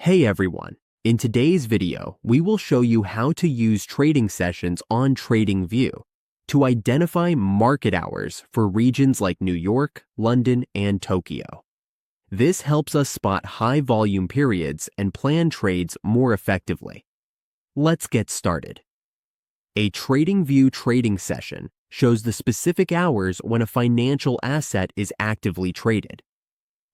Hey everyone! In today's video, we will show you how to use trading sessions on Tradingview to identify market hours for regions like New York, London, and Tokyo. This helps us spot high volume periods and plan trades more effectively. Let's get started. A Tradingview trading session shows the specific hours when a financial asset is actively traded.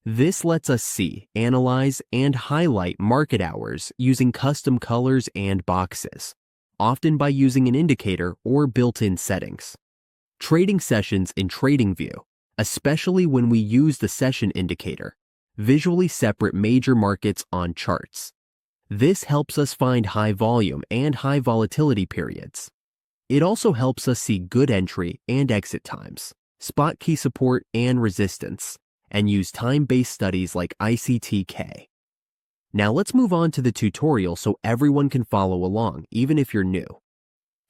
This lets us see, analyze, and highlight market hours using custom colors and boxes, often by using an indicator or built-in settings. Trading sessions in Tradingview, especially when we use the session indicator, visually separate major markets on charts. This helps us find high volume and high volatility periods. It also helps us see good entry and exit times, spot key support and resistance, and use time-based studies like ICTK. Now let's move on to the tutorial so everyone can follow along, even if you're new.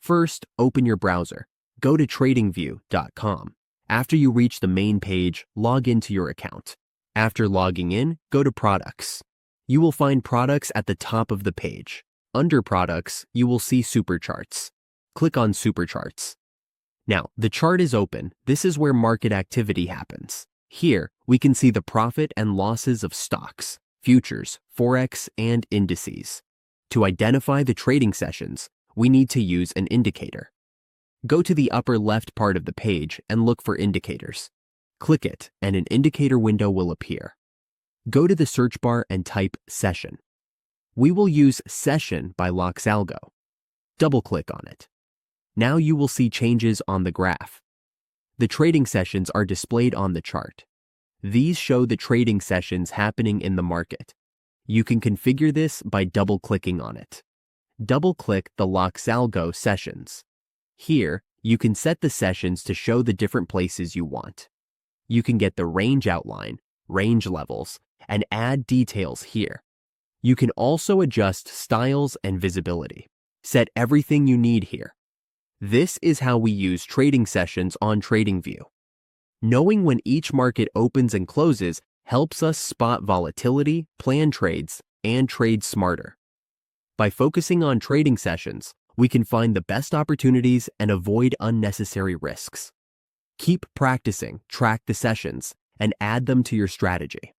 First, open your browser. Go to tradingview.com. After you reach the main page, log into your account. After logging in, go to Products. You will find Products at the top of the page. Under Products, you will see Supercharts. Click on Supercharts. Now, the chart is open. This is where market activity happens. Here, we can see the profit and losses of stocks, futures, forex, and indices. To identify the trading sessions, we need to use an indicator. Go to the upper left part of the page and look for indicators. Click it, and an indicator window will appear. Go to the search bar and type Session. We will use Session by Loxalgo. Double-click on it. Now you will see changes on the graph. The trading sessions are displayed on the chart. These show the trading sessions happening in the market. You can configure this by double-clicking on it. Double-click the Loxalgo sessions. Here, you can set the sessions to show the different places you want. You can get the range outline, range levels, and add details here. You can also adjust styles and visibility. Set everything you need here. This is how we use trading sessions on Tradingview. Knowing when each market opens and closes helps us spot volatility, plan trades, and trade smarter. By focusing on trading sessions, we can find the best opportunities and avoid unnecessary risks. Keep practicing, track the sessions, and add them to your strategy.